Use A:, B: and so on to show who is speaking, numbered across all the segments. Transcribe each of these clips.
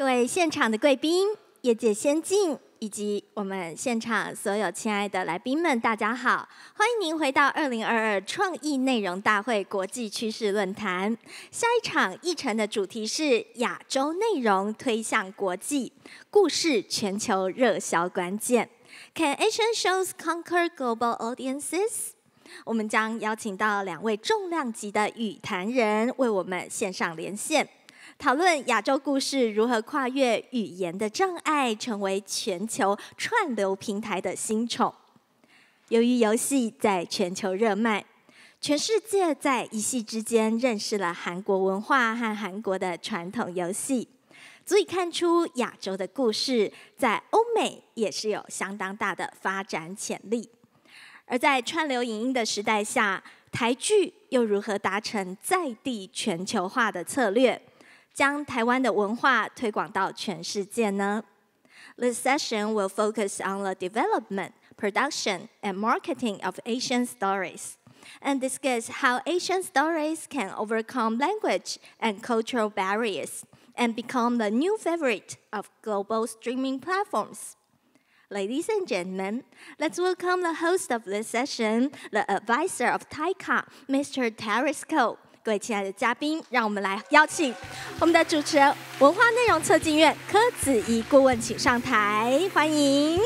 A: 各位现场的贵宾、业界先进以及我们现场所有亲爱的来宾们，大家好！欢迎您回到2022创意内容大会国际趋势论坛。下一场议程的主题是亚洲内容推向国际，故事全球热销关键。Can Asian shows conquer global audiences？ 我们将邀请到2位重量级的语坛人为我们线上连线。讨论亚洲故事如何跨越语言的障碍，成为全球串流平台的新宠。由于游戏在全球热卖，全世界在一夕之间认识了韩国文化和韩国的传统游戏，足以看出亚洲的故事在欧美也是有相当大的发展潜力。而在串流影音的时代下，台剧又如何达成在地全球化的策略？将台湾的文化推广到全世界呢？ This session will focus on the development, production, and marketing of Asian stories, and discuss how Asian stories can overcome language and cultural barriers and become the new favorite of global streaming platforms. Ladies and gentlemen, let's welcome the host of this session, the advisor of TAICCA, Mr. Terris. 各位亲爱的嘉宾，让我们来邀请我们的主持人、文化内容策进院柯子怡顾问，请上台，欢迎。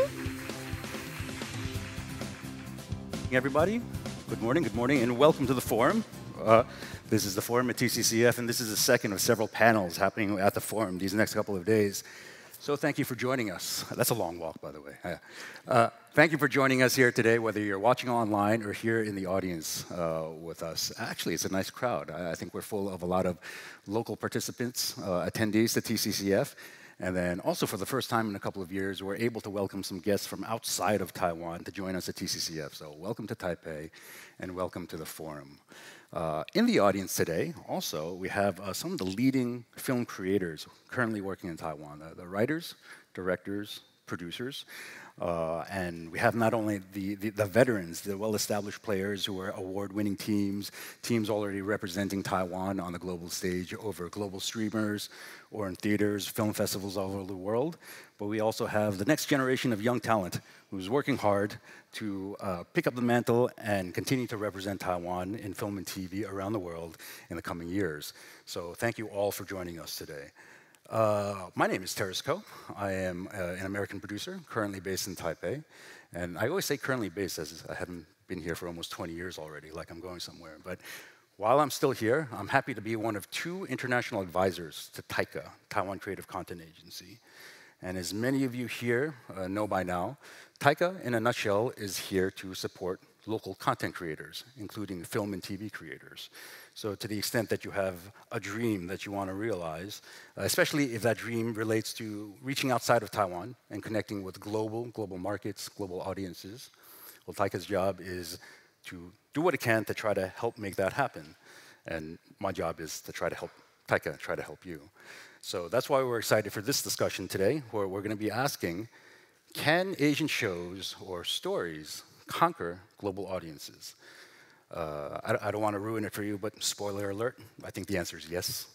B: Everybody, good morning, and welcome to the forum. This is the forum at TCCF, and this is the second of several panels happening at the forum these next couple of days. So thank you for joining us. That's a long walk, by the way. Thank you for joining us here today, whether you're watching online or here in the audience with us. Actually, it's a nice crowd. I think we're full of a lot of local participants, attendees to TCCF. And then also for the first time in a couple of years, we're able to welcome some guests from outside of Taiwan to join us at TCCF. So welcome to Taipei and welcome to the forum. In the audience today, also, we have some of the leading film creators currently working in Taiwan, the writers, directors, producers, and we have not only the veterans, the well-established players who are award-winning teams already representing Taiwan on the global stage over global streamers or in theaters, film festivals all over the world, but we also have the next generation of young talent who's working hard to pick up the mantle and continue to represent Taiwan in film and TV around the world in the coming years. So thank you all for joining us today. My name is Terris. I am an American producer, currently based in Taipei. And I always say currently based, as I haven't been here for almost 20 years already, like I'm going somewhere. But while I'm still here, I'm happy to be one of 2 international advisors to TAICCA, Taiwan Creative Content Agency. And as many of you here know by now, TAICCA, in a nutshell, is here to support local content creators, including film and TV creators. So to the extent that you have a dream that you want to realize, especially if that dream relates to reaching outside of Taiwan and connecting with global markets, global audiences, well, TAICCA's job is to do what it can to try to help make that happen. And my job is to try to help TAICCA, try to help you. So that's why we're excited for this discussion today, where we're going to be asking, can Asian shows or stories conquer global audiences? I don't want to ruin it for you, but spoiler alert, I think the answer is yes.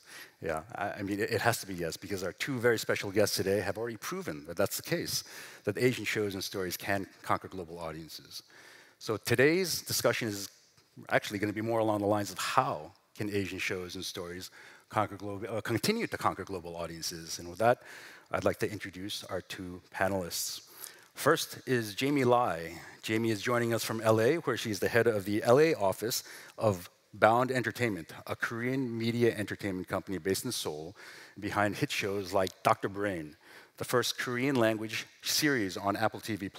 B: Yeah, I mean, it has to be yes, because our 2 very special guests today have already proven that that's the case, that Asian shows and stories can conquer global audiences. So today's discussion is actually going to be more along the lines of how can Asian shows and stories continue to conquer global audiences. And with that, I'd like to introduce our 2 panelists. First is Jamie Lai. Jamie is joining us from LA, where she's the head of the LA office of Bound Entertainment, a Korean media entertainment company based in Seoul, behind hit shows like Dr. Brain, the first Korean language series on Apple TV+.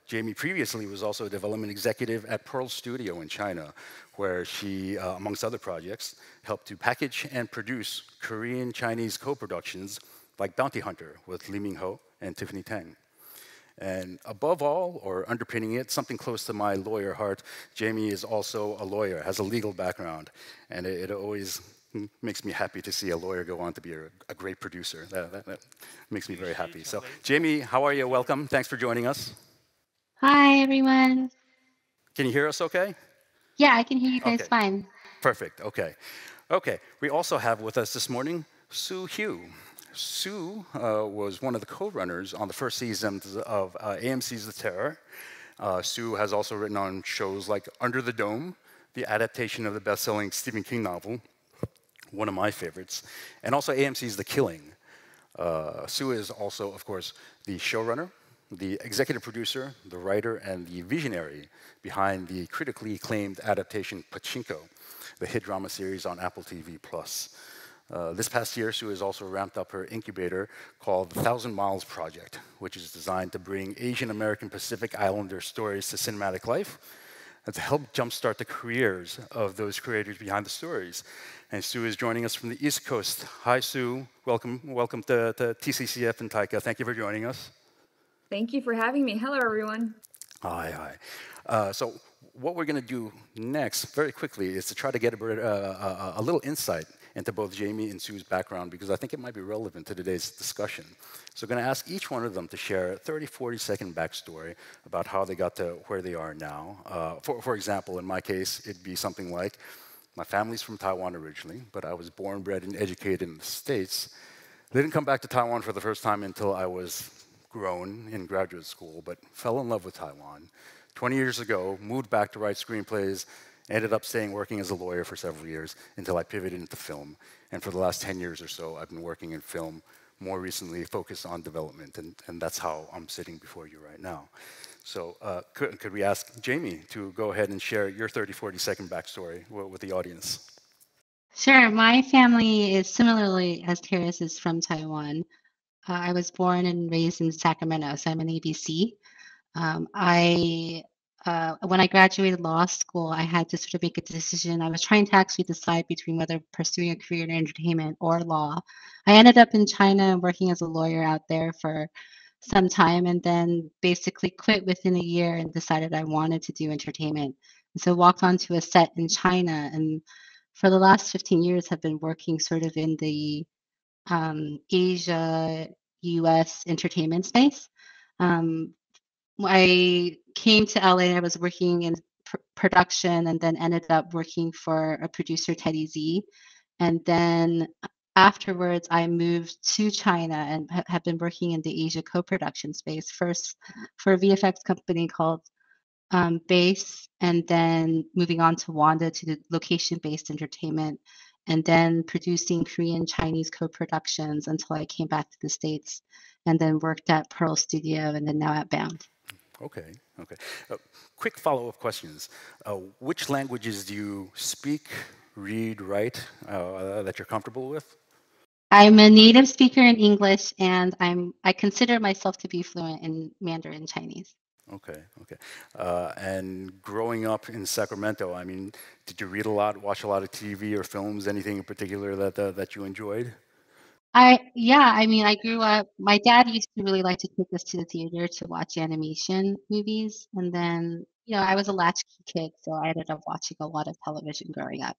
B: Jamie previously was also a development executive at Pearl Studio in China, where she, amongst other projects, helped to package and produce Korean-Chinese co-productions like Bounty Hunter with Lee Min-ho and Tiffany Tang. And above all, or underpinning it, something close to my lawyer heart, Jamie is also a lawyer, has a legal background, and it always makes me happy to see a lawyer go on to be a great producer. That makes me very happy. So, Jamie, how are you? Welcome. Thanks for joining us.
C: Hi, everyone.
B: Can you hear us okay?
C: Yeah, I can hear you guys fine.
B: Perfect. Okay. Okay. We also have with us this morning Sue Hugh. Sue was one of the co-runners on the first season of AMC's The Terror. Sue has also written on shows like Under the Dome, the adaptation of the best-selling Stephen King novel, one of my favorites, and also AMC's The Killing. Sue is also, of course, the showrunner, the executive producer, the writer, and the visionary behind the critically acclaimed adaptation Pachinko, the hit drama series on Apple TV+. This past year, Sue has also ramped up her incubator called the 1,000 Miles Project, which is designed to bring Asian American Pacific Islander stories to cinematic life and to help jumpstart the careers of those creators behind the stories. And Sue is joining us from the East Coast. Hi, Sue. Welcome to TCCF and TAICCA. Thank you for joining us.
D: Thank you for having me. Hello, everyone.
B: Hi. So what we're going to do next, very quickly, is to try to get a little insight into both Jamie and Sue's background, because I think it might be relevant to today's discussion. So I'm going to ask each one of them to share a 30, 40-second backstory about how they got to where they are now. For example, in my case, it'd be something like, my family's from Taiwan originally, but I was born, bred, and educated in the States. They didn't come back to Taiwan for the first time until I was grown in graduate school, but fell in love with Taiwan. 20 years ago, moved back to write screenplays, ended up staying working as a lawyer for several years until I pivoted into film. And for the last 10 years or so, I've been working in film, more recently focused on development, and that's how I'm sitting before you right now. So could we ask Jamie to go ahead and share your 30, 40-second backstory with the audience?
C: Sure. My family is similarly as Terris is from Taiwan. I was born and raised in Sacramento, so I'm an ABC. When I graduated law school, I had to sort of make a decision. I was trying to actually decide between whether pursuing a career in entertainment or law. I ended up in China working as a lawyer out there for some time, and then basically quit within a year and decided I wanted to do entertainment. And so walked onto a set in China, and for the last 15 years have been working sort of in the Asia, US entertainment space. I came to LA and I was working in production and then ended up working for a producer, Teddy Z. And then afterwards, I moved to China and have been working in the Asia co-production space, first for a VFX company called Base, and then moving on to Wanda to the location-based entertainment, and then producing Korean Chinese co-productions until I came back to the States, and then worked at Pearl Studio, and then now at Bound.
B: Okay. Quick follow-up questions. Which languages do you speak, read, write that you're comfortable with?
C: I'm a native speaker in English, and I consider myself to be fluent in Mandarin Chinese.
B: Okay. And growing up in Sacramento, I mean, did you read a lot, watch a lot of TV or films, anything in particular that you enjoyed?
C: I grew up, my dad used to really like to take us to the theater to watch animation movies. And then, I was a latchkey kid, so I ended up watching a lot of television growing up.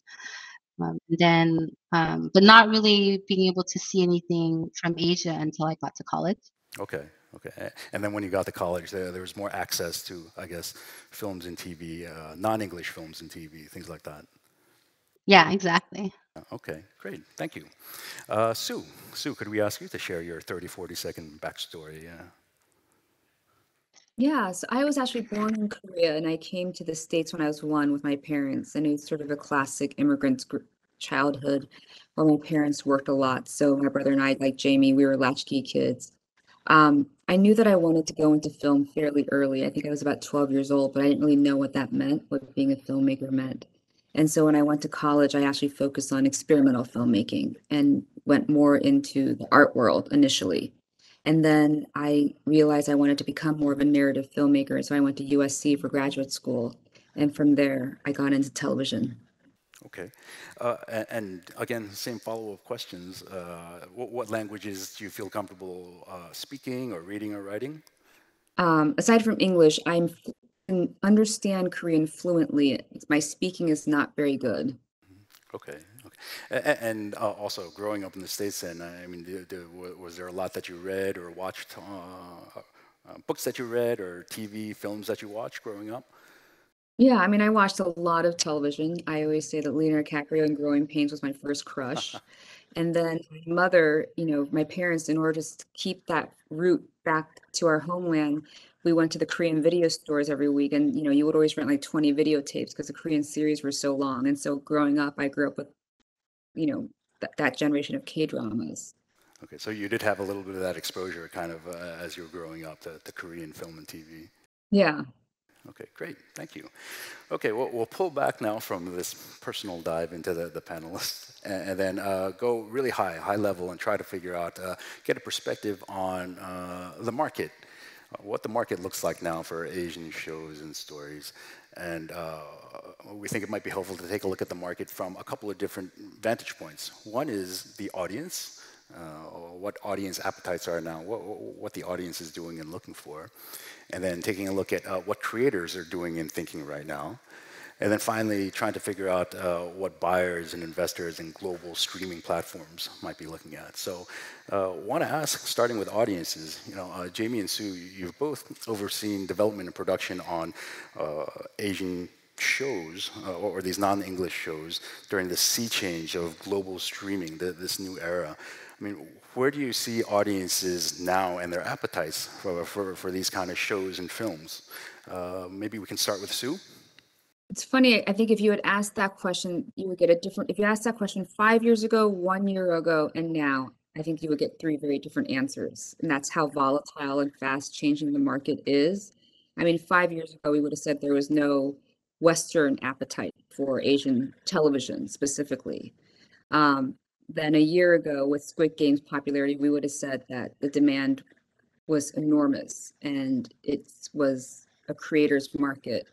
C: But not really being able to see anything from Asia until I got to college.
B: Okay. And then when you got to college, there was more access to, I guess, films and TV, non-English films and TV, things like that.
C: Yeah, exactly.
B: Okay, great. Thank you. Sue, could we ask you to share your 30, 40-second backstory?
D: Yeah, so I was actually born in Korea and I came to the States when I was 1 with my parents, and it was sort of a classic immigrant childhood where my parents worked a lot. So my brother and I, like Jamie, we were latchkey kids. I knew that I wanted to go into film fairly early. I think I was about 12 years old, but I didn't really know what that meant, what being a filmmaker meant. And so when I went to college, I actually focused on experimental filmmaking and went more into the art world initially. And then I realized I wanted to become more of a narrative filmmaker. So I went to USC for graduate school. And from there, I got into television.
B: Okay. And again, same follow-up questions. What languages do you feel comfortable speaking or reading or writing?
D: Aside from English, I can understand Korean fluently. My speaking is not very good.
B: Okay. And also, growing up in the States, then, I mean, was there a lot that you read or watched, books that you read or TV, films that you watched growing up?
D: Yeah, I mean, I watched a lot of television. I always say that Leonardo DiCaprio in Growing Pains was my first crush. And then my mother, my parents, in order to keep that root back to our homeland, we went to the Korean video stores every week. And, you would always rent like 20 videotapes because the Korean series were so long. And so growing up, I grew up with, that generation of K-dramas.
B: Okay, so you did have a little bit of that exposure kind of as you were growing up, the Korean film and TV.
D: Yeah.
B: Okay, great, thank you. Okay, well, we'll pull back now from this personal dive into the panelists and then go really high level and try to figure out, get a perspective on the market, what the market looks like now for Asian shows and stories. And we think it might be helpful to take a look at the market from a couple of different vantage points. One is the audience, what audience appetites are now, what the audience is doing and looking for. And then taking a look at what creators are doing and thinking right now. And then finally, trying to figure out what buyers and investors and global streaming platforms might be looking at. So want to ask, starting with audiences, Jamie and Sue, you've both overseen development and production on Asian shows, or these non-English shows, during the sea change of global streaming, this new era. I mean, where do you see audiences now and their appetites for these kind of shows and films? Maybe we can start with Sue.
D: It's funny, I think if you had asked that question, you would get if you asked that question 5 years ago, 1 year ago, and now, I think you would get 3 very different answers. And that's how volatile and fast changing the market is. I mean, 5 years ago, we would have said there was no Western appetite for Asian television specifically. Then a year ago, with Squid Game's popularity, we would have said that the demand was enormous and it was a creator's market.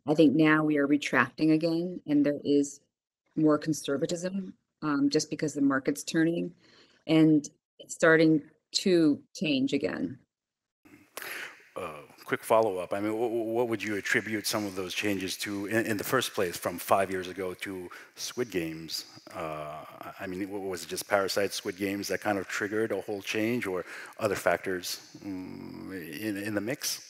D: I think now we are retracting again, and there is more conservatism just because the market's turning, and it's starting to change again.
B: Quick follow-up. I mean, what would you attribute some of those changes to in the first place, from 5 years ago to Squid Games? I mean, was it just Parasite, Squid Games that kind of triggered a whole change, or other factors in the mix?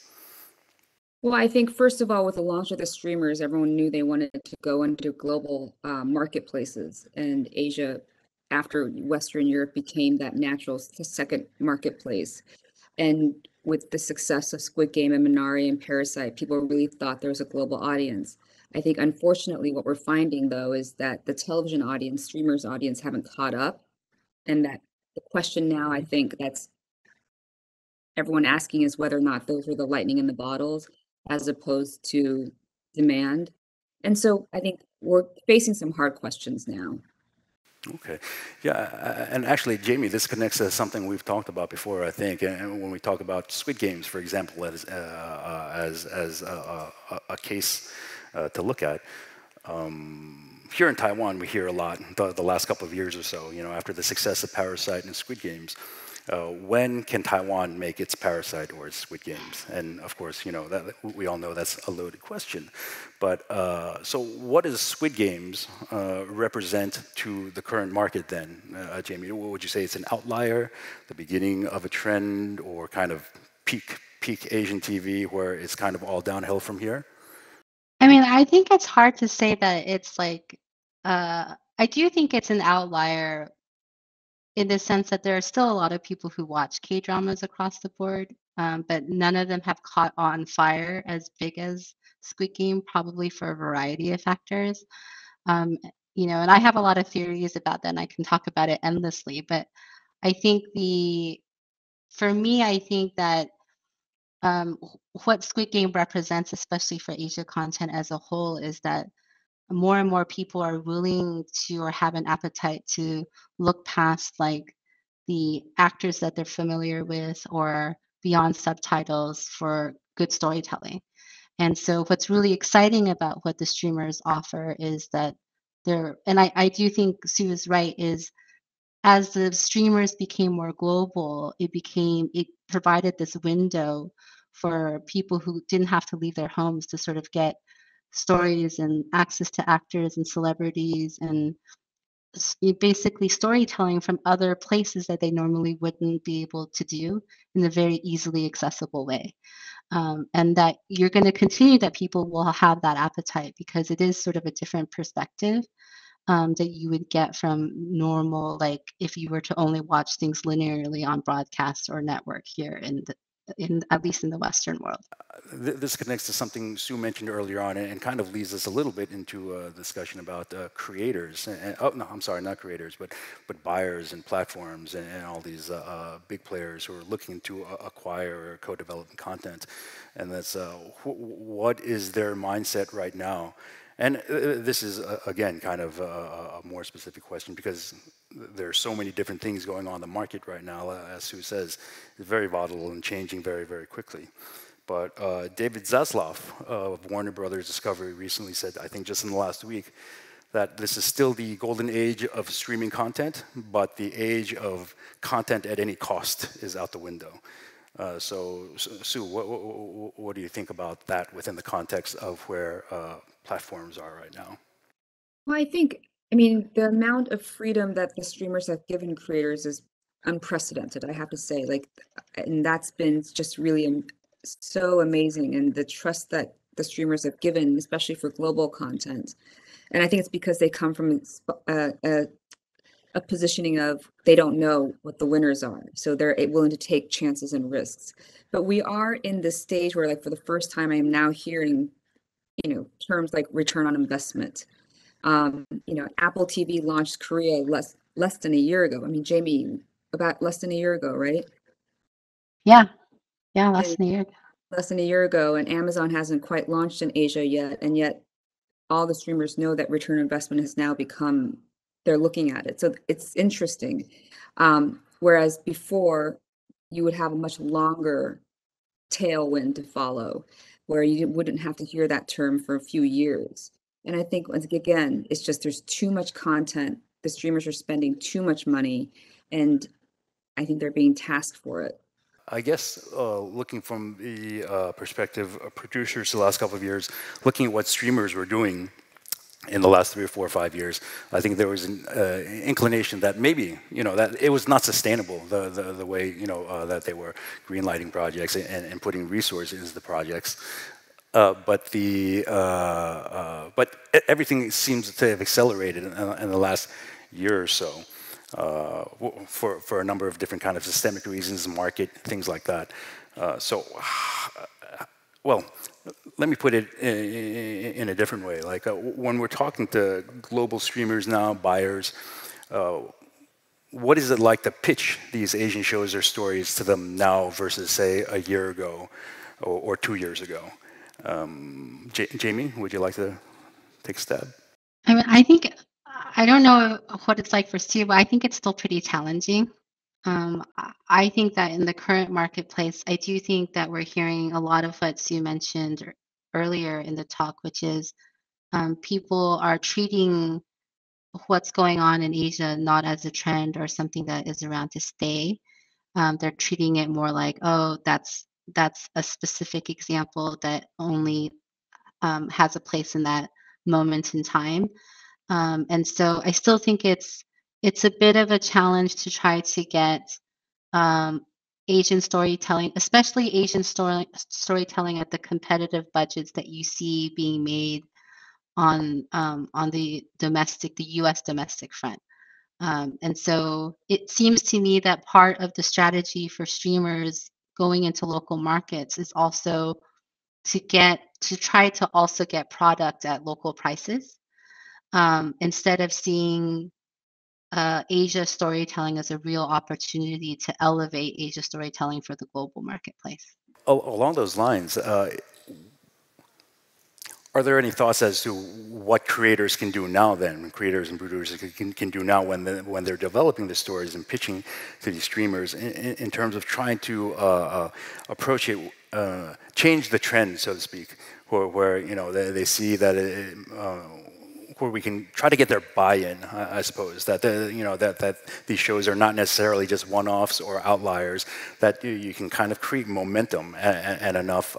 D: Well, I think first of all, with the launch of the streamers, everyone knew they wanted to go into global marketplaces, and Asia, after Western Europe, became that natural second marketplace. And with the success of Squid Game and Minari and Parasite, people really thought there was a global audience. I think, unfortunately, what we're finding, though, is that the television audience, streamers audience, haven't caught up. And that the question now, I think, that's everyone asking is whether or not those were the lightning in the bottles, as opposed to demand. And so I think we're facing some hard questions now.
B: Okay, yeah, and actually, Jamie, this connects to something we've talked about before, I think, and when we talk about Squid Games, for example, as a case to look at. Here in Taiwan, we hear a lot the last couple of years or so, after the success of Parasite and Squid Games. When can Taiwan make its Parasite or its Squid Games? And of course, that we all know that's a loaded question. But so what does Squid Games represent to the current market then, Jamie? What would you say? It's an outlier, the beginning of a trend, or kind of peak Asian TV where it's kind of all downhill from here?
C: I mean, I think it's hard to say that it's like, I do think it's an outlier in the sense that there are still a lot of people who watch K-dramas across the board, but none of them have caught on fire as big as Squid Game, probably for a variety of factors. And I have a lot of theories about that, and I can talk about it endlessly. But I think for me, I think that what Squid Game represents, especially for Asia content as a whole, is that more and more people are willing to, or have an appetite to, look past like the actors that they're familiar with or beyond subtitles for good storytelling. And so what's really exciting about what the streamers offer is that and I do think Sue is right, is as the streamers became more global, it provided this window for people who didn't have to leave their homes to sort of get stories and access to actors and celebrities and basically storytelling from other places that they normally wouldn't be able to do in a very easily accessible way. And that you're going to continue that people will have that appetite because it is sort of a different perspective. that you would get from normal, like if you were to only watch things linearly on broadcast or network here in at least in the Western world.
B: This connects to something Sue mentioned earlier on, and kind of leads us a little bit into a discussion about creators. Oh no, I'm sorry, not creators, but buyers and platforms and all these big players who are looking to acquire or co-develop content. And that's what is their mindset right now? And this is, again, kind of a more specific question because there are so many different things going on in the market right now. As Sue says, it's very volatile and changing very, very quickly. But David Zaslav of Warner Brothers Discovery recently said, I think just in the last week, that this is still the golden age of streaming content, but the age of content at any cost is out the window. So Sue, what do you think about that within the context of where platforms are right now?
D: Well, I mean, the amount of freedom that the streamers have given creators is unprecedented, I have to say. Like, and that's been just really so amazing, and the trust that the streamers have given, especially for global content. And I think it's because they come from a positioning of they don't know what the winners are, so they're willing to take chances and risks. But we are in this stage where, like, for the first time, I am now hearing, terms like return on investment. Apple TV launched Korea less than a year ago. I mean, Jamie, about less than a year ago, right?
C: Yeah, less than a year ago.
D: Less than a year ago, and Amazon hasn't quite launched in Asia yet, and yet all the streamers know that return on investment has now become, they're looking at it. So it's interesting. Whereas before, you would have a much longer tailwind to follow, where you wouldn't have to hear that term for a few years. And I think, once again, it's just there's too much content. The streamers are spending too much money, and I think they're being tasked for it.
B: I guess looking from the perspective of producers the last couple of years, looking at what streamers were doing in the last 3 or 4 or 5 years, I think there was an inclination that maybe, that it was not sustainable, the way, that they were greenlighting projects and putting resources into the projects. But everything seems to have accelerated in the last year or so. For a number of different kind of systemic reasons, market, things like that. Well, let me put it in a different way. Like when we're talking to global streamers now, buyers, what is it like to pitch these Asian shows or stories to them now versus, say, a year ago or 2 years ago? Jamie, would you like to take a stab?
C: I mean, I don't know what it's like for Sue, but I think it's still pretty challenging. I think that in the current marketplace, I do think that we're hearing a lot of what Sue mentioned earlier in the talk, which is people are treating what's going on in Asia not as a trend or something that is around to stay. They're treating it more like, oh, that's a specific example that only has a place in that moment in time. And so I still think it's a bit of a challenge to try to get Asian storytelling, especially Asian storytelling at the competitive budgets that you see being made on the U.S. domestic front. And so it seems to me that part of the strategy for streamers going into local markets is also to try to also get product at local prices. Instead of seeing Asia storytelling as a real opportunity to elevate Asia storytelling for the global marketplace.
B: Along those lines, are there any thoughts as to what creators can do now then, creators and producers can do now when they're developing the stories and pitching to these streamers in terms of trying to approach it, change the trend, so to speak, where they see that where we can try to get their buy-in, I suppose, that that these shows are not necessarily just one-offs or outliers, that you can kind of create momentum and enough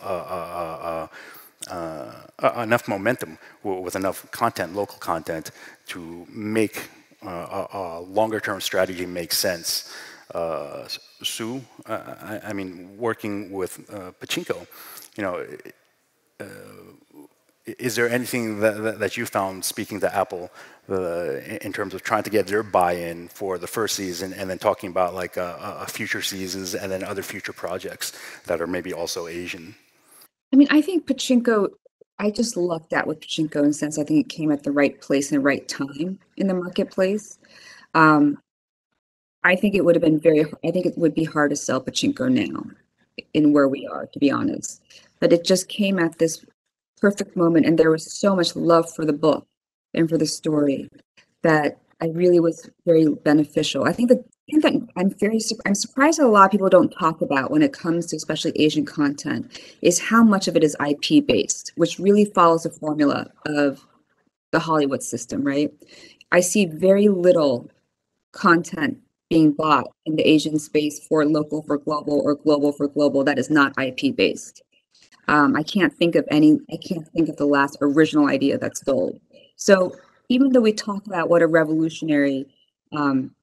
B: momentum with enough content, local content, to make a longer-term strategy make sense. Sue, I mean, working with Pachinko, is there anything that you found, speaking to Apple, in terms of trying to get their buy-in for the first season, and then talking about like future seasons and then other future projects that are maybe also Asian?
D: I mean, I think Pachinko, I just lucked out with Pachinko in the sense I think it came at the right place and the right time in the marketplace. Um, I think it would have been I think it would be hard to sell Pachinko now in where we are, to be honest. But it just came at this perfect moment, and there was so much love for the book and for the story that I really was very beneficial. I think that I'm surprised that a lot of people don't talk about when it comes to especially Asian content is how much of it is IP based, which really follows the formula of the Hollywood system, right? I see very little content being bought in the Asian space for local for global or global for global that is not IP based. I can't think of the last original idea that's sold. So even though we talk about what a revolutionary um,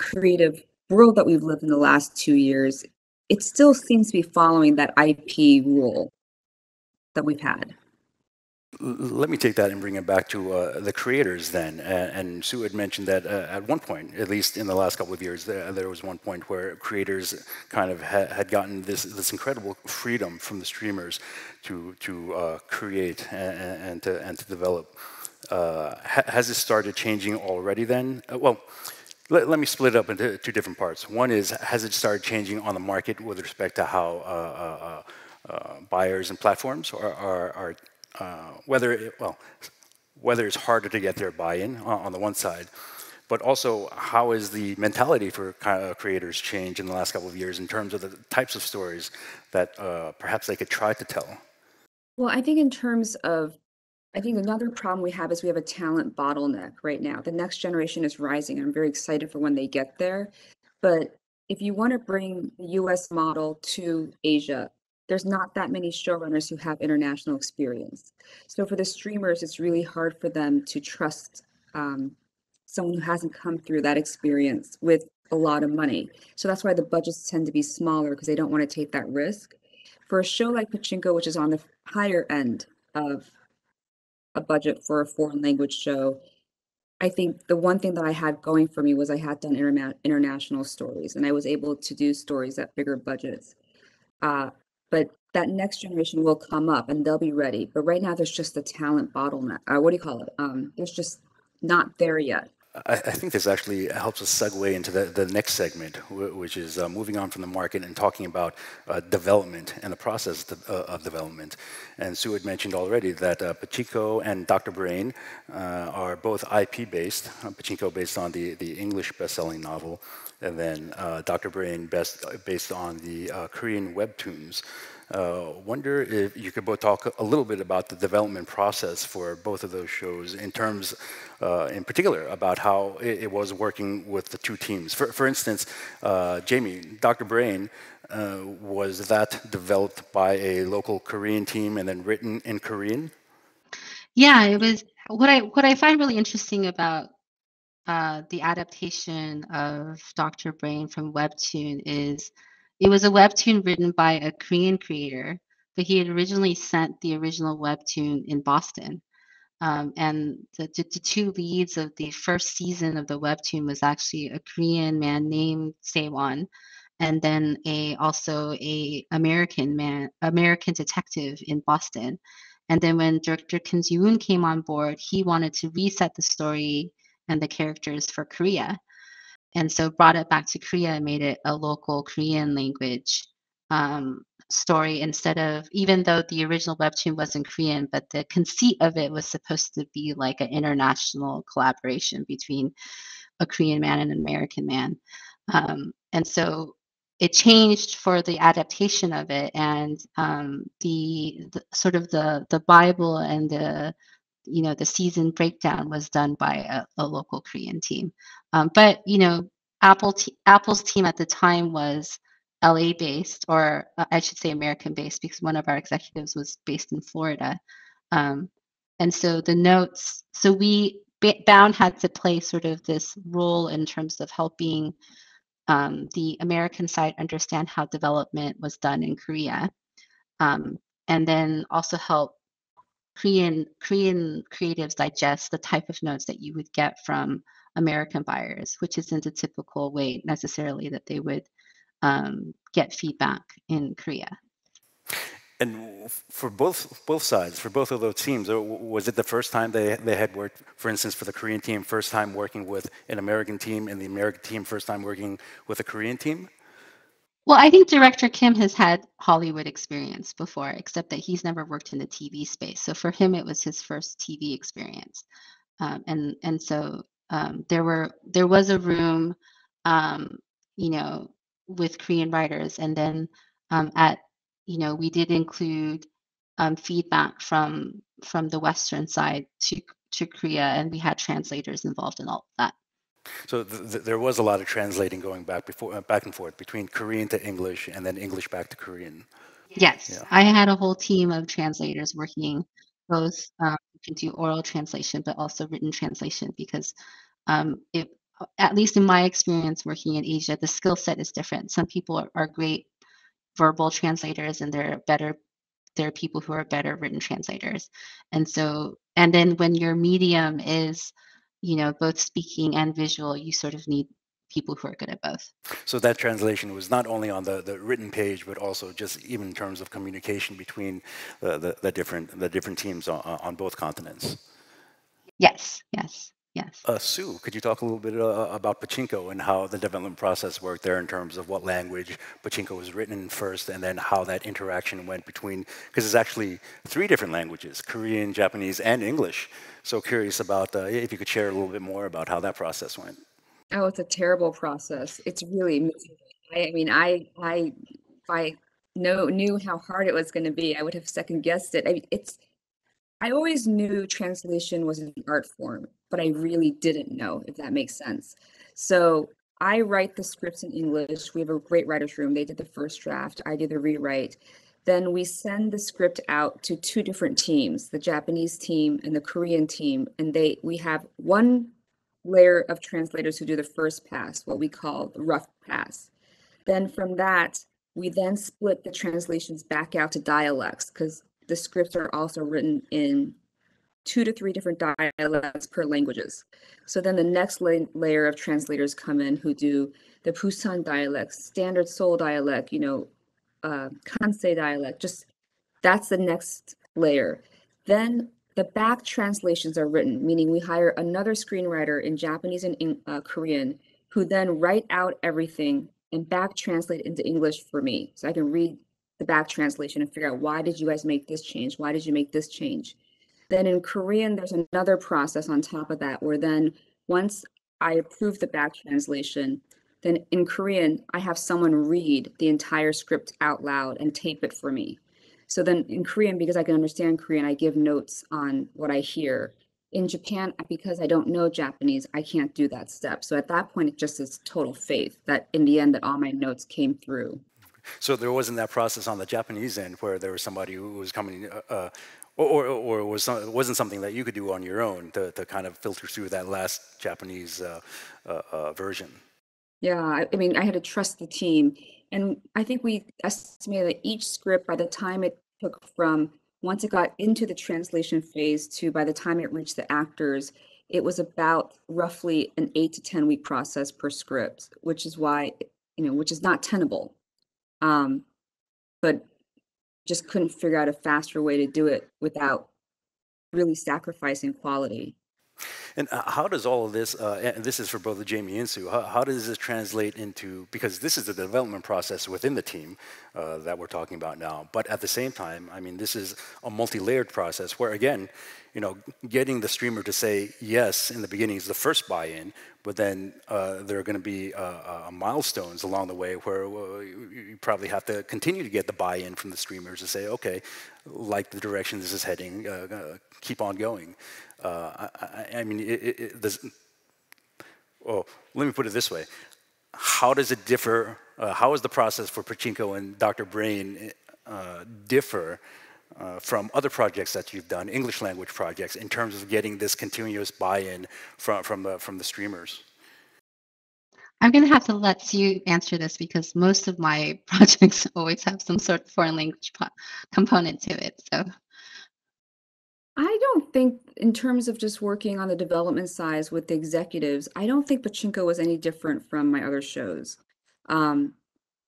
D: creative world that we've lived in the last 2 years, it still seems to be following that IP rule that we've had.
B: Let me take that and bring it back to the creators then. And Sue had mentioned that at one point, at least in the last couple of years, there was one point where creators kind of had gotten this incredible freedom from the streamers to create and to develop. Has this started changing already then? Well, let me split it up into two different parts. One is, has it started changing on the market with respect to how buyers and platforms are whether it's harder to get their buy-in on the one side, but also how has the mentality for creators changed in the last couple of years in terms of the types of stories that perhaps they could try to tell?
D: Well, I think another problem we have is we have a talent bottleneck right now. The next generation is rising. I'm very excited for when they get there. But if you want to bring the US model to Asia, there's not that many showrunners who have international experience. So for the streamers, it's really hard for them to trust someone who hasn't come through that experience with a lot of money. So that's why the budgets tend to be smaller because they don't want to take that risk. For a show like Pachinko, which is on the higher end of a budget for a foreign language show, I think the one thing that I had going for me was I had done international stories, and I was able to do stories at bigger budgets. But that next generation will come up and they'll be ready. But right now, there's just a talent bottleneck. What do you call it? There's just not there yet.
B: I think this actually helps us segue into the next segment, which is moving on from the market and talking about development and the process of development. And Sue had mentioned already that Pachinko and Dr. Brain are both IP-based. Pachinko based on the English best-selling novel, and then Dr. Brain based on the Korean webtoons. Wonder if you could both talk a little bit about the development process for both of those shows in terms, in particular, about how it was working with the two teams. For instance, Jamie, Dr. Brain, was that developed by a local Korean team and then written in Korean?
C: Yeah, it was what I find really interesting about the adaptation of Dr. Brain from Webtoon is it was a Webtoon written by a Korean creator, but he had originally sent the original Webtoon in Boston. And the two leads of the first season of the Webtoon was actually a Korean man named Saewon, and then also a American detective in Boston. And then when director Kim Ji-woon came on board, he wanted to reset the story and the characters for Korea. And so brought it back to Korea and made it a local Korean language story instead of, even though the original webtoon was in Korean, but the conceit of it was supposed to be like an international collaboration between a Korean man and an American man. And so it changed for the adaptation of it, and the sort of the Bible and the season breakdown was done by a local Korean team. But Apple's team at the time was LA based, or I should say American based, because one of our executives was based in Florida. And so Bound had to play sort of this role in terms of helping the American side understand how development was done in Korea, and then also help Korean creatives digest the type of notes that you would get from American buyers, which isn't a typical way necessarily that they would get feedback in Korea.
B: And for both sides, for both of those teams, was it the first time they had worked, for instance, for the Korean team, first time working with an American team, and the American team first time working with a Korean team?
C: Well, I think director Kim has had Hollywood experience before, except that he's never worked in the TV space. So for him, it was his first TV experience. And so there was a room, you know, with Korean writers, and then we did include feedback from the Western side to Korea, and we had translators involved in all of that.
B: So there was a lot of translating going back and forth between Korean to English and then English back to Korean.
C: Yes,
B: Yeah.
C: I had a whole team of translators working both you can do oral translation, but also written translation, because at least in my experience working in Asia, the skill set is different. Some people are great verbal translators, and there are people who are better written translators. And then when your medium is, both speaking and visual, you sort of need people who are good at both.
B: So that translation was not only on the written page, but also just even in terms of communication between the different teams on both continents.
C: Yes.
B: Sue, could you talk a little bit about Pachinko and how the development process worked there in terms of what language Pachinko was written in first, and then how that interaction went between, because it's actually 3 different languages, Korean, Japanese, and English. So curious about if you could share a little bit more about how that process went.
D: Oh, it's a terrible process. It's really miserable. I mean, if I knew how hard it was going to be, I would have second guessed it. I always knew translation was an art form, but I really didn't know, if that makes sense. So I write the scripts in English. We have a great writer's room. They did the first draft. I do the rewrite. Then we send the script out to 2 different teams, the Japanese team and the Korean team. And we have one layer of translators who do the first pass, what we call the rough pass. Then from that, we then split the translations back out to dialects, because the scripts are also written in 2 to 3 different dialects per languages. So then the next layer of translators come in who do the Busan dialect, Standard Seoul dialect, Kansei dialect, that's the next layer. Then the back translations are written, meaning we hire another screenwriter in Japanese and Korean who then write out everything and back translate into English for me. So I can read the back translation and figure out, why did you guys make this change? Why did you make this change? Then in Korean, there's another process on top of that, where then once I approve the back translation, then in Korean, I have someone read the entire script out loud and tape it for me. So then in Korean, because I can understand Korean, I give notes on what I hear. In Japan, because I don't know Japanese, I can't do that step. So at that point, it just is total faith that in the end that all my notes came through.
B: So there wasn't that process on the Japanese end where there was somebody who was coming, or wasn't something that you could do on your own to kind of filter through that last Japanese version.
D: Yeah, I mean, I had to trust the team. And I think we estimated that each script, by the time it took from once it got into the translation phase to by the time it reached the actors, it was about roughly an 8 to 10 week process per script, which is why, which is not tenable. But just couldn't figure out a faster way to do it without really sacrificing quality.
B: And how does all of this, and this is for both Jamie and Sue, how does this translate into, because this is the development process within the team that we're talking about now, but at the same time, I mean, this is a multi-layered process where, again, getting the streamer to say yes in the beginning is the first buy-in, but then there are going to be milestones along the way where you probably have to continue to get the buy-in from the streamers to say, okay, like the direction this is heading, keep on going. I mean, let me put it this way. How does it differ? How is the process for Pachinko and Dr. Brain differ from other projects that you've done, English language projects, in terms of getting this continuous buy-in from the streamers?
C: I'm going to have to let Sue answer this, because most of my projects always have some sort of foreign language component to it. So.
D: I don't think, in terms of just working on the development side with the executives, I don't think Pachinko was any different from my other shows. Um,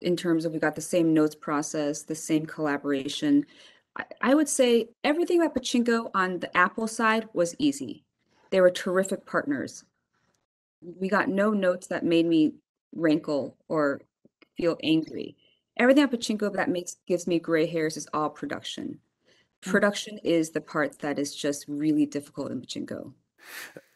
D: in terms of we got the same notes process, the same collaboration. I would say everything about Pachinko on the Apple side was easy. They were terrific partners. We got no notes that made me rankle or feel angry. Everything on Pachinko that gives me gray hairs is all production.
C: Mm.
D: Production is the part that is just really difficult in Pachinko.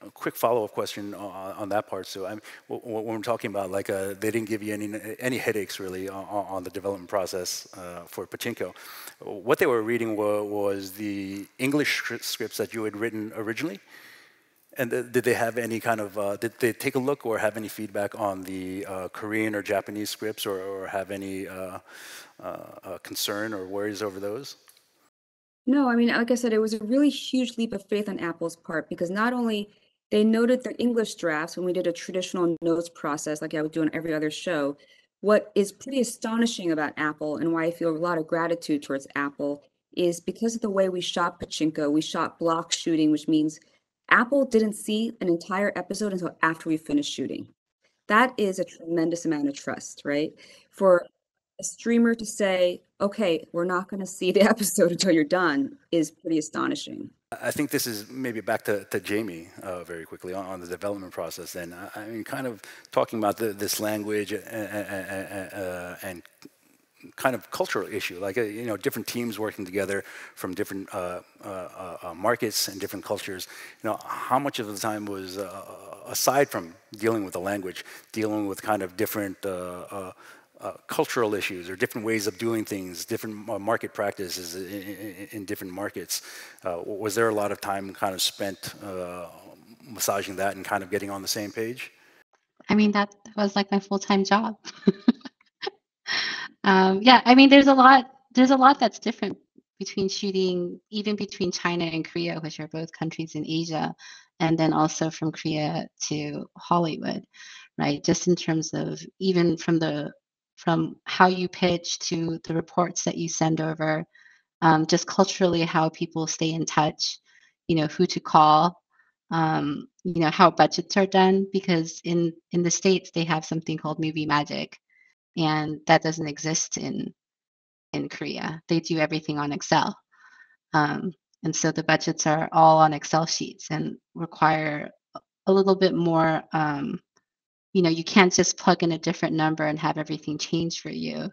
B: A quick follow-up question on that part. So, when we're talking about like they didn't give you any headaches really on the development process for Pachinko. What they were reading was the English scripts that you had written originally, and did they have any kind of did they take a look or have any feedback on the Korean or Japanese scripts, or have any concern or worries over those?
D: No, I mean, like I said, it was a really huge leap of faith on Apple's part because not only they noted their English drafts when we did a traditional notes process like I would do on every other show. What is pretty astonishing about Apple and why I feel a lot of gratitude towards Apple is because of the way we shot Pachinko, we shot block shooting, which means Apple didn't see an entire episode until after we finished shooting. That is a tremendous amount of trust, right? For a streamer to say, okay, we're not going to see the episode until you're done is pretty astonishing.
B: I think this is maybe back to Jamie very quickly on the development process. Then I mean, kind of talking about this language and kind of cultural issue, like different teams working together from different markets and different cultures. How much of the time was aside from dealing with the language, dealing with kind of different cultural issues or different ways of doing things, different market practices in different markets. Was there a lot of time kind of spent massaging that and kind of getting on the same page?
C: I mean, that was like my full-time job. Yeah, I mean, there's a lot that's different between shooting, even between China and Korea, which are both countries in Asia, and then also from Korea to Hollywood, right? Just in terms of even from how you pitch to the reports that you send over, just culturally how people stay in touch, who to call, how budgets are done, because in the States they have something called movie magic, and that doesn't exist in Korea. They do everything on Excel. Um, and so the budgets are all on Excel sheets and require a little bit more. You can't just plug in a different number and have everything change for you,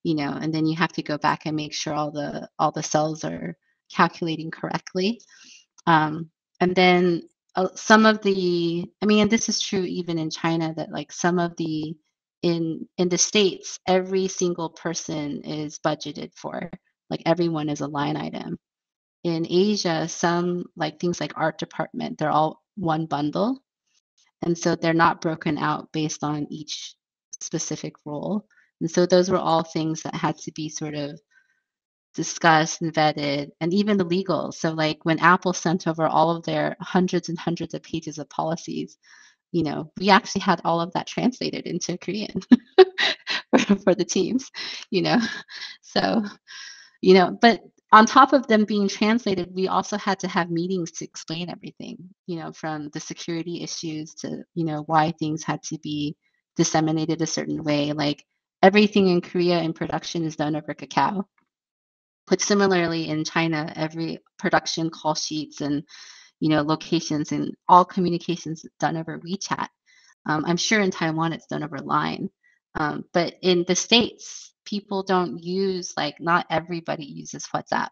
C: and then you have to go back and make sure all the cells are calculating correctly. And then some of I mean, and this is true even in China, that like some of the in the States, every single person is budgeted for, like everyone is a line item. In Asia, some like things like art department, they're all one bundle. And so they're not broken out based on each specific role. And so those were all things that had to be sort of discussed and vetted, and even the legal. So like when Apple sent over all of their hundreds and hundreds of pages of policies, we actually had all of that translated into Korean for the teams, you know. So, but on top of them being translated, we also had to have meetings to explain everything, from the security issues to, why things had to be disseminated a certain way. Like everything in Korea in production is done over Kakao. But similarly in China, every production call sheets and, locations and all communications is done over WeChat. I'm sure in Taiwan it's done over Line. But in the States, people don't use, like, not everybody uses WhatsApp,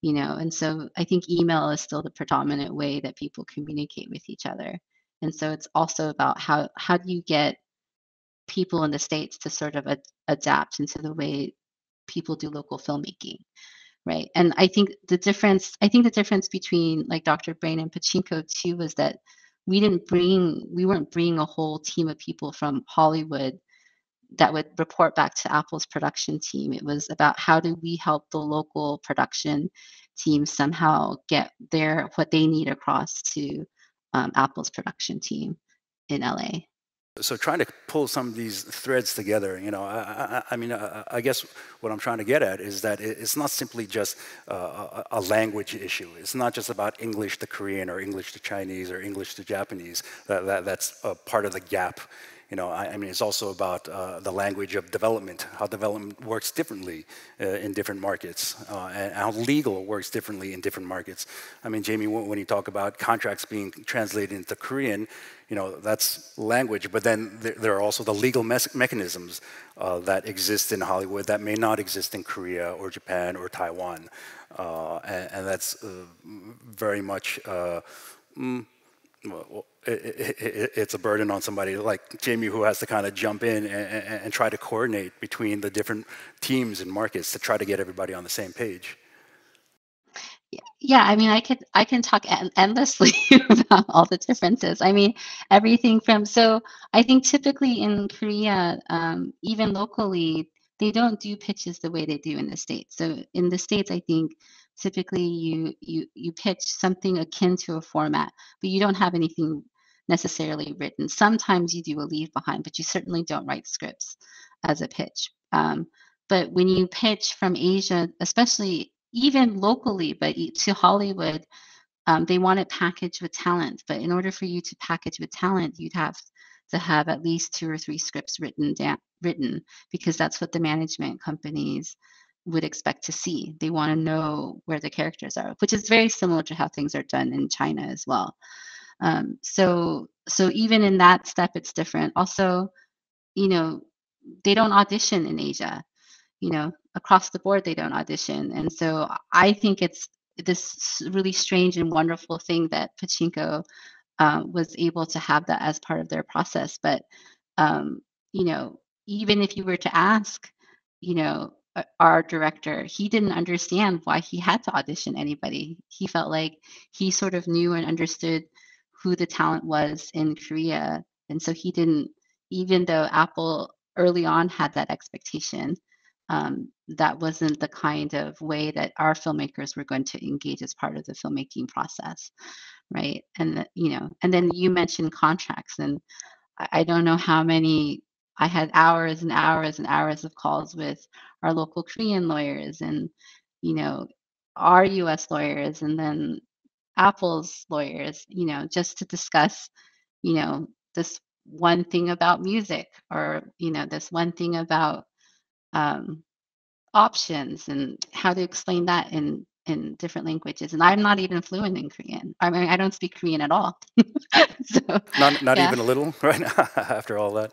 C: and so I think email is still the predominant way that people communicate with each other. And so it's also about how do you get people in the States to sort of adapt into the way people do local filmmaking. Right. And I think the difference between like Dr. Brain and Pachinko too was that we weren't bringing a whole team of people from Hollywood that would report back to Apple's production team. It was about how do we help the local production team somehow get what they need across to Apple's production team in LA.
B: So trying to pull some of these threads together, I mean, I guess what I'm trying to get at is that it's not simply just a language issue. It's not just about English to Korean or English to Chinese or English to Japanese. That's a part of the gap. I mean, it's also about the language of development, how development works differently in different markets, and how legal works differently in different markets. I mean, Jamie, when you talk about contracts being translated into Korean, that's language, but then there are also the legal mechanisms that exist in Hollywood that may not exist in Korea or Japan or Taiwan. And that's very much it's a burden on somebody like Jamie, who has to kind of jump in and try to coordinate between the different teams and markets to try to get everybody on the same page.
C: Yeah, I mean, I can talk endlessly about all the differences. I mean, everything from, so I think typically in Korea, even locally, they don't do pitches the way they do in the States. So in the States, I think typically you pitch something akin to a format, but you don't have anything necessarily written. Sometimes you do a leave behind, but you certainly don't write scripts as a pitch. But when you pitch from Asia, especially even locally, but to Hollywood, they want it packaged with talent. But in order for you to package with talent, you'd have to have at least 2 or 3 scripts written, because that's what the management companies would expect to see. They want to know where the characters are, which is very similar to how things are done in China as well. So even in that step, it's different. Also, they don't audition in Asia. Across the board, they don't audition. And so I think it's this really strange and wonderful thing that Pachinko was able to have that as part of their process. But, even if you were to ask, our director, he didn't understand why he had to audition anybody. He felt like he sort of knew and understood who the talent was in Korea. And so he didn't, even though Apple early on had that expectation, that wasn't the kind of way that our filmmakers were going to engage as part of the filmmaking process, right? And and then you mentioned contracts, and I don't know how many. I had hours and hours and hours of calls with our local Korean lawyers, and our U.S. lawyers, and then Apple's lawyers, just to discuss, this one thing about music, or this one thing about options, and how to explain that in different languages. And I'm not even fluent in Korean. I mean, I don't speak Korean at all. So,
B: Not
C: yeah.
B: even a little, right? After all that.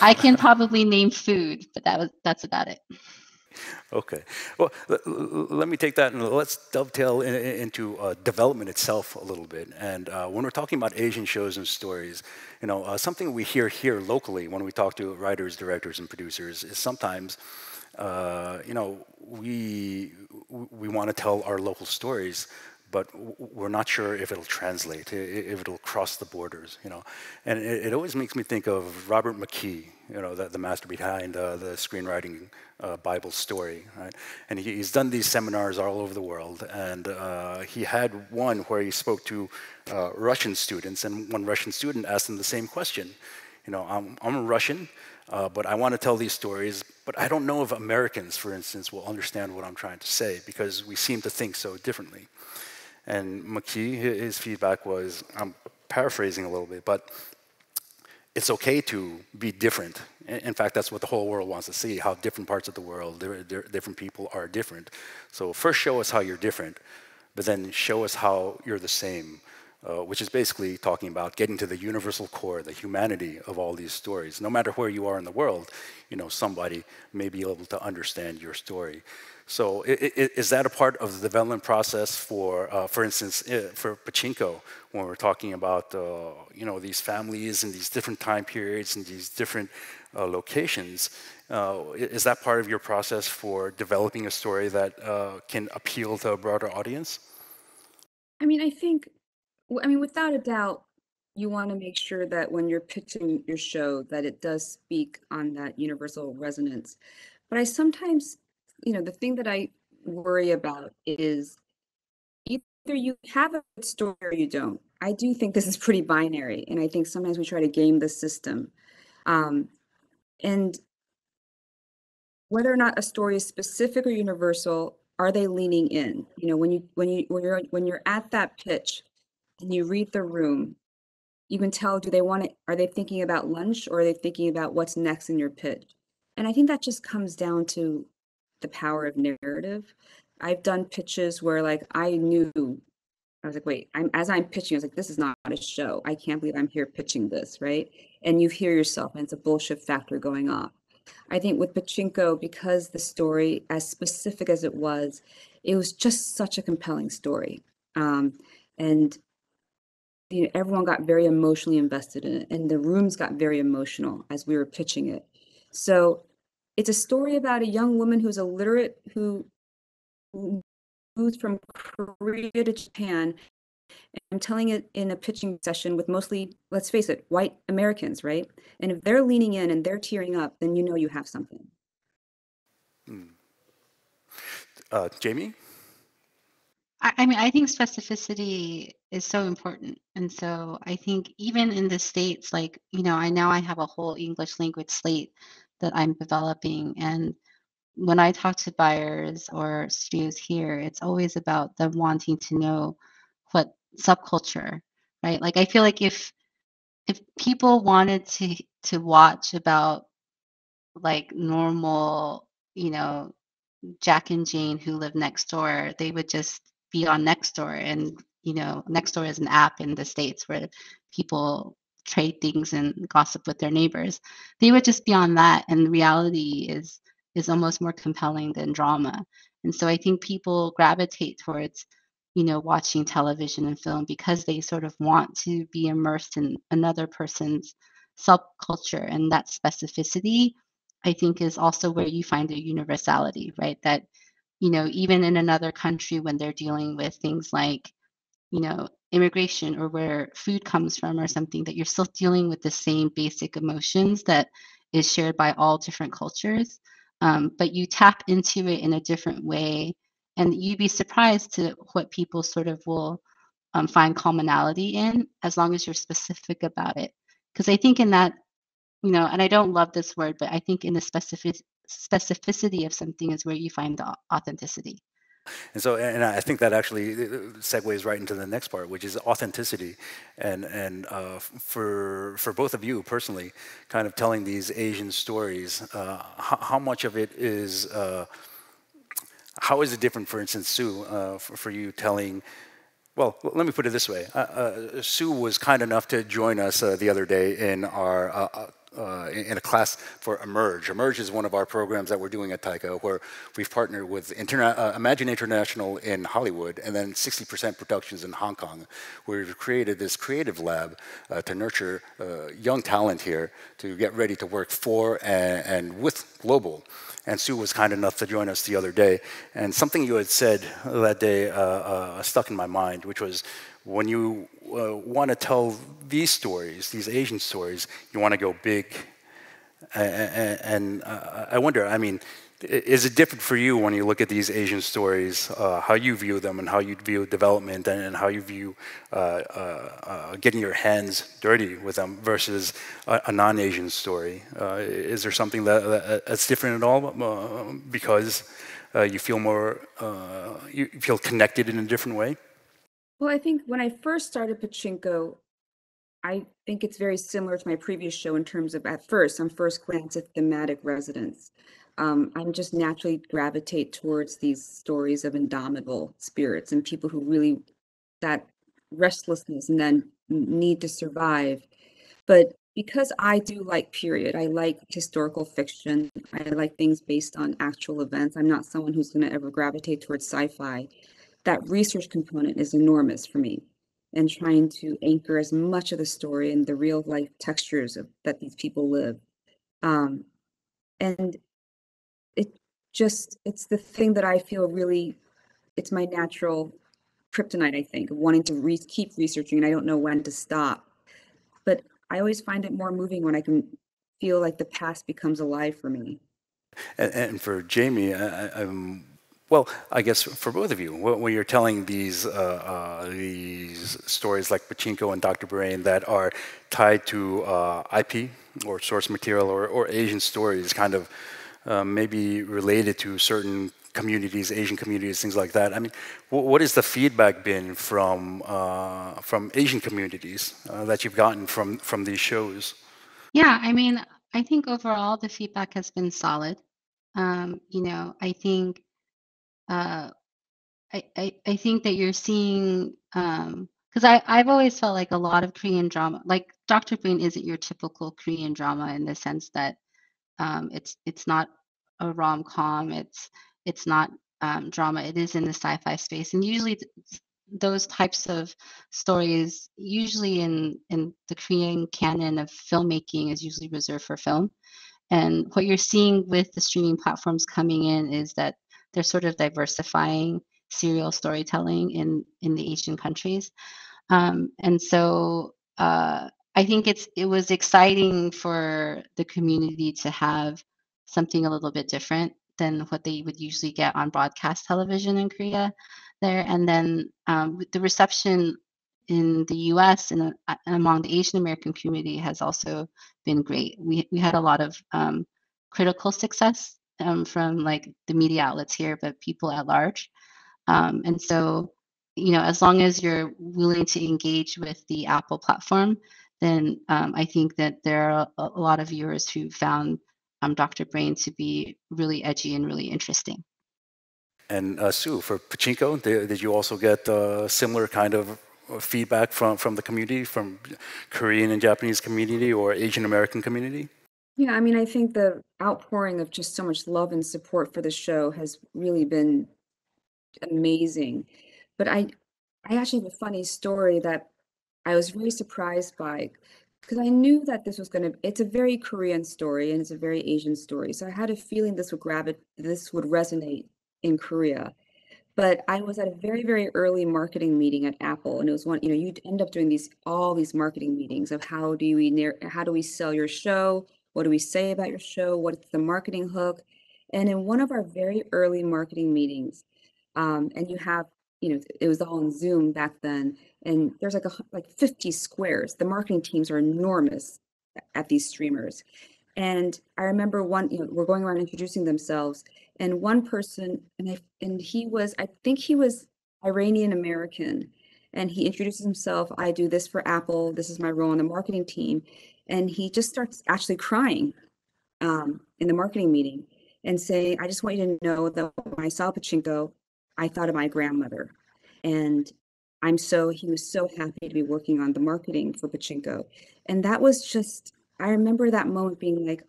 C: I can probably name food, but that's about it.
B: Okay. Well, let me take that and let's dovetail into development itself a little bit. And when we're talking about Asian shows and stories, something we hear here locally when we talk to writers, directors, and producers is sometimes, we want to tell our local stories, but we're not sure if it'll translate, if it'll cross the borders, And it always makes me think of Robert McKee, the master behind the screenwriting Bible story, right? And he's done these seminars all over the world, and he had one where he spoke to Russian students, and one Russian student asked him the same question. I'm a Russian, but I want to tell these stories, but I don't know if Americans, for instance, will understand what I'm trying to say, because we seem to think so differently. And McKee, his feedback was, I'm paraphrasing a little bit, but it's okay to be different. In fact, that's what the whole world wants to see, how different parts of the world, different people are different. So first show us how you're different, but then show us how you're the same, which is basically talking about getting to the universal core, the humanity of all these stories. No matter where you are in the world, somebody may be able to understand your story. So is that a part of the development process for instance, for Pachinko, when we're talking about, these families and these different time periods and these different locations? Is that part of your process for developing a story that can appeal to a broader audience?
D: I mean, without a doubt, you want to make sure that when you're pitching your show, that it does speak on that universal resonance. But I sometimes, the thing that I worry about is either you have a good story or you don't. I do think this is pretty binary, and I think sometimes we try to game the system. And whether or not a story is specific or universal, are they leaning in? You know, when you're at that pitch and you read the room, you can tell, are they thinking about lunch, or are they thinking about what's next in your pitch? And I think that just comes down to the power of narrative. I've done pitches where like I was like, wait, as I'm pitching, I was like, this is not a show. I can't believe I'm here pitching this, right? And you hear yourself, and it's a bullshit factor going off. I think with Pachinko, because the story, as specific as it was just such a compelling story. And you know, everyone got very emotionally invested in it, and the rooms got very emotional as we were pitching it. So it's a story about a young woman who's illiterate, who moved from Korea to Japan. I'm telling it in a pitching session with mostly, let's face it, white Americans, right? And if they're leaning in and they're tearing up, then you know you have something.
B: Jamie?
C: I mean, I think specificity is so important. And so I think even in the States, like, you know, I have a whole English language slate that I'm developing. And when I talk to buyers or studios here, it's always about them wanting to know what subculture, right? Like, I feel like if people wanted to watch about like normal, you know, Jack and Jane who live next door, they would just be on Nextdoor. And, you know, Nextdoor is an app in the States where people trade things and gossip with their neighbors. They would just be on that. And reality is almost more compelling than drama. And so I think people gravitate towards, you know, watching television and film because they sort of want to be immersed in another person's subculture. And that specificity, I think, is also where you find the universality, right? That, you know, even in another country when they're dealing with things like, you know, immigration or where food comes from or something, that you're still dealing with the same basic emotions that is shared by all different cultures. But you tap into it in a different way, and you'd be surprised to what people sort of will find commonality in, as long as you're specific about it. Because I think in that, you know, and I don't love this word, but I think in the specificity of something is where you find the authenticity.
B: And so, and I think that actually segues right into the next part, which is authenticity. And for both of you personally, kind of telling these Asian stories, how much of it is, how is it different, for instance, Sue, for you telling, well, let me put it this way. Sue was kind enough to join us the other day in our in a class for Emerge. Emerge is one of our programs that we're doing at TAICCA, where we've partnered with Imagine International in Hollywood, and then 60% Productions in Hong Kong, where we've created this creative lab to nurture young talent here to get ready to work for and with Global. And Sue was kind enough to join us the other day. And something you had said that day stuck in my mind, which was, when you want to tell these stories, these Asian stories, you want to go big. And I wonder, I mean, is it different for you when you look at these Asian stories, how you view them and how you view development and how you view getting your hands dirty with them versus a non-Asian story? Is there something that's different at all because you feel more, you feel connected in a different way?
D: Well, I think when I first started Pachinko, I think it's very similar to my previous show in terms of, at first, on first glance, a thematic resonance. I'm just naturally gravitate towards these stories of indomitable spirits and people who really, that restlessness and then need to survive. But because I do like period, I like historical fiction, I like things based on actual events. I'm not someone who's going to ever gravitate towards sci-fi. That research component is enormous for me, and trying to anchor as much of the story and the real life textures that these people live. And it's the thing that I feel really, it's my natural kryptonite, I think, of wanting to keep researching, and I don't know when to stop. But I always find it more moving when I can feel like the past becomes alive for me.
B: And for Jamie, well, I guess for both of you, when you're telling these stories like Pachinko and Dr. Brain that are tied to IP or source material or Asian stories kind of maybe related to certain communities, Asian communities, things like that. I mean, what has the feedback been from Asian communities that you've gotten from these shows?
C: Yeah, I mean, I think overall the feedback has been solid. You know, I think uh, I think that you're seeing because I've always felt like a lot of Korean drama, like Dr. Brain isn't your typical Korean drama in the sense that it's not a rom-com, it's not drama, it is in the sci-fi space, and usually those types of stories, usually in the Korean canon of filmmaking, is usually reserved for film. And what you're seeing with the streaming platforms coming in is that they're sort of diversifying serial storytelling in the Asian countries. And so I think it was exciting for the community to have something a little bit different than what they would usually get on broadcast television in Korea there. And then the reception in the US and among the Asian American community has also been great. We had a lot of critical success from like the media outlets here, but people at large. And so, you know, as long as you're willing to engage with the Apple platform, then I think that there are a lot of viewers who found Dr. Brain to be really edgy and really interesting.
B: And Sue, for Pachinko, did you also get similar kind of feedback from the community, from Korean and Japanese community or Asian American community?
D: Yeah, I mean, I think the outpouring of just so much love and support for the show has really been amazing. But I actually have a funny story that I was very surprised by because I knew that this was it's a very Korean story and it's a very Asian story. So I had a feeling this would resonate in Korea. But I was at a very, very early marketing meeting at Apple, and it was one, you know, you'd end up doing all these marketing meetings of how do we sell your show? What do we say about your show? What's the marketing hook? And in one of our very early marketing meetings, and you have, you know, it was all on Zoom back then, and there's like 50 squares. The marketing teams are enormous at these streamers. And I remember we're going around introducing themselves, and one person, I think he was Iranian American, and he introduces himself. I do this for Apple. This is my role on the marketing team, and he just starts actually crying in the marketing meeting and saying, "I just want you to know that when I saw Pachinko, I thought of my grandmother, and he was so happy to be working on the marketing for Pachinko," and that was just. I remember that moment being like,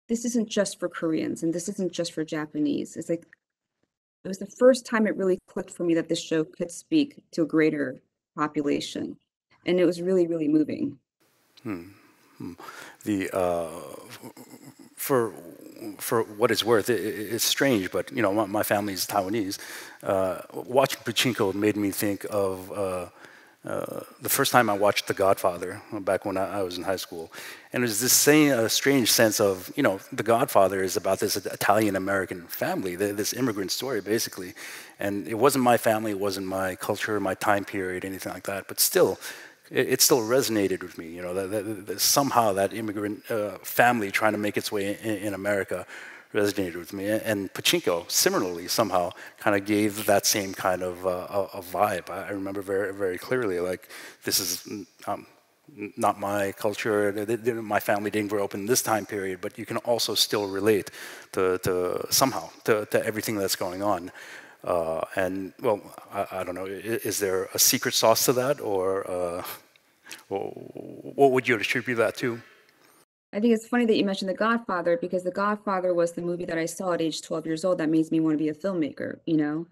D: this isn't just for Koreans and this isn't just for Japanese. It's like, it was the first time it really clicked for me that this show could speak to a greater population. And it was really, really moving.
B: The for what it's worth, it's strange, but you know, my family's Taiwanese. Watching Pachinko made me think of the first time I watched The Godfather back when I was in high school, and it was this strange sense of, you know, The Godfather is about this Italian-American family, this immigrant story basically, and it wasn't my family, it wasn't my culture, my time period, anything like that, but still, it still resonated with me, you know, that somehow that immigrant family trying to make its way in America resonated with me. And Pachinko, similarly, somehow kind of gave that same kind of a vibe. I remember very, very clearly, like, this is not my culture, my family didn't grow up in this time period, but you can also still relate to somehow to everything that's going on. And, well, I don't know, is there a secret sauce to that, or what would you attribute that to?
D: I think it's funny that you mentioned The Godfather, because The Godfather was the movie that I saw at age 12 years old that made me want to be a filmmaker, you know?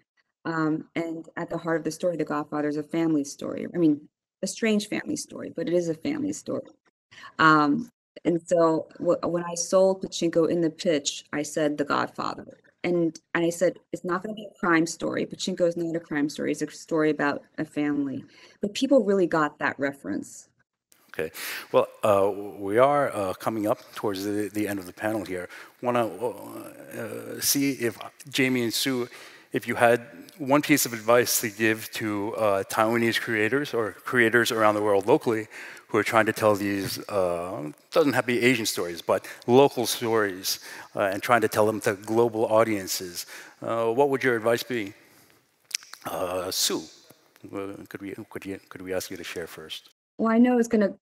D: And at the heart of the story, The Godfather is a family story. I mean, a strange family story, but it is a family story. And so when I sold Pachinko in the pitch, I said The Godfather. And I said, it's not going to be a crime story. Pachinko is not a crime story. It's a story about a family. But people really got that reference.
B: Okay, well, we are coming up towards the end of the panel here. Want to see if Jamie and Sue, if you had one piece of advice to give to Taiwanese creators or creators around the world locally who are trying to tell these, doesn't have to be Asian stories, but local stories, and trying to tell them to global audiences, what would your advice be? Sue, could we ask you to share first?
D: Well, I know it's going to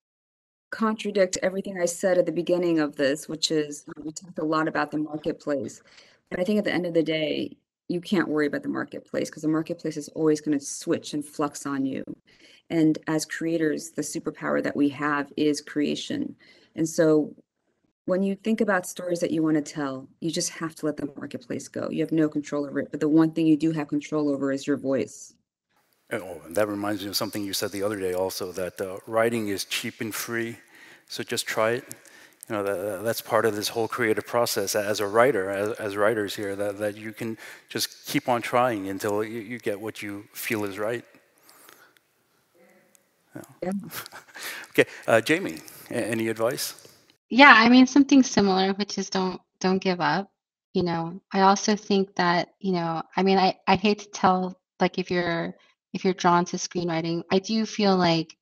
D: contradict everything I said at the beginning of this, which is we talked a lot about the marketplace. But I think at the end of the day, you can't worry about the marketplace because the marketplace is always going to switch and flux on you. And as creators, the superpower that we have is creation. And so when you think about stories that you want to tell, you just have to let the marketplace go. You have no control over it. But the one thing you do have control over is your voice.
B: Oh, and that reminds me of something you said the other day also, that writing is cheap and free, so just try it. You know, that's part of this whole creative process as a writer, as writers here, that you can just keep on trying until you get what you feel is right.
D: Yeah.
B: Okay, Jamie, any advice?
C: Yeah, I mean something similar, which is don't give up. You know, I also think that, you know, I mean I hate to tell, like, if you're drawn to screenwriting, I do feel like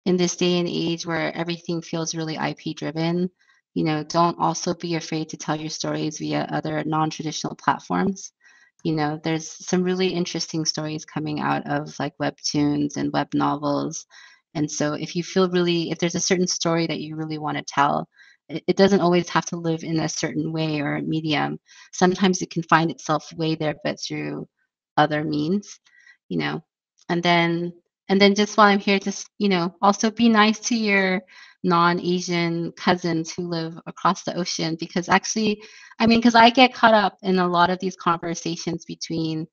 C: in this day and age where everything feels really IP driven, you know, don't also be afraid to tell your stories via other non-traditional platforms. You know, there's some really interesting stories coming out of like webtoons and web novels. And so if there's a certain story that you really want to tell, it doesn't always have to live in a certain way or medium. Sometimes it can find itself way there, but through other means, you know. And then just while I'm here, just, you know, also be nice to your non-Asian cousins who live across the ocean, because actually, I mean, because I get caught up in a lot of these conversations between,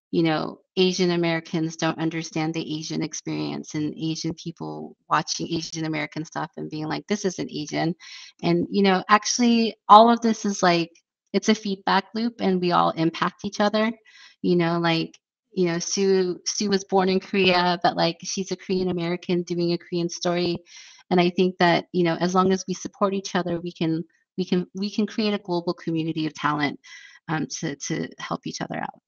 C: you know, Asian Americans don't understand the Asian experience, and Asian people watching Asian American stuff and being like, this isn't Asian. And, you know, actually, all of this is like, it's a feedback loop and we all impact each other. You know, like, you know, Sue was born in Korea, but like she's a Korean American doing a Korean story. And I think that, you know, as long as we support each other, we can create a global community of talent, to help each other out.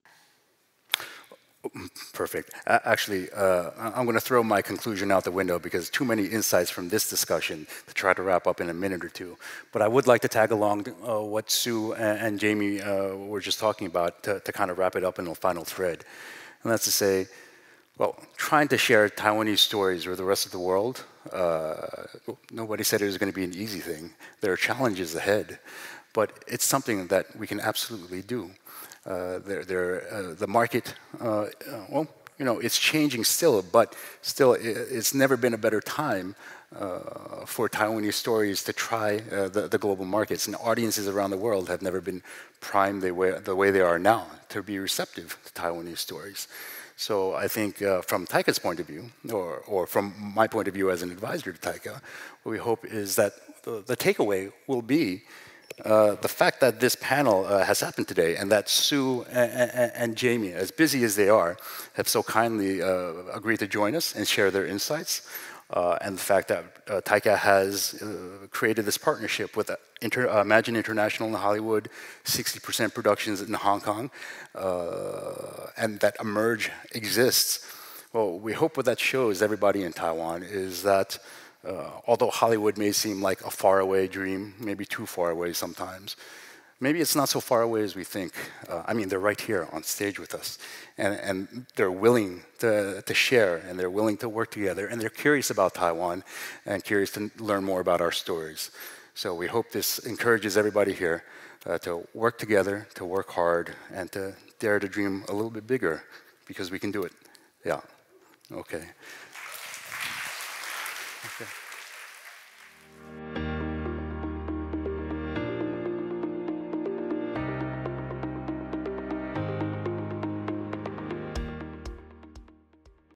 B: Perfect. Actually, I'm going to throw my conclusion out the window because too many insights from this discussion to try to wrap up in a minute or two. But I would like to tag along what Sue and Jamie were just talking about to kind of wrap it up in a final thread. And that's to say, well, trying to share Taiwanese stories with the rest of the world, nobody said it was going to be an easy thing. There are challenges ahead, but it's something that we can absolutely do. The market, well, you know, it's changing still, but still, it's never been a better time for Taiwanese stories to try the global markets. And audiences around the world have never been primed the way they are now to be receptive to Taiwanese stories. So I think from TAICCA's point of view, or from my point of view as an advisor to TAICCA, what we hope is that the takeaway will be the fact that this panel has happened today, and that Sue and Jamie, as busy as they are, have so kindly agreed to join us and share their insights, and the fact that TAICCA has created this partnership with Imagine International in Hollywood, 60% productions in Hong Kong, and that Emerge exists. Well, we hope what that shows everybody in Taiwan is that although Hollywood may seem like a faraway dream, maybe too far away sometimes, maybe it's not so far away as we think. I mean, they're right here on stage with us, and they're willing to share, and they're willing to work together, and they're curious about Taiwan and curious to learn more about our stories. So we hope this encourages everybody here to work together, to work hard, and to dare to dream a little bit bigger, because we can do it. Yeah. Okay. Okay.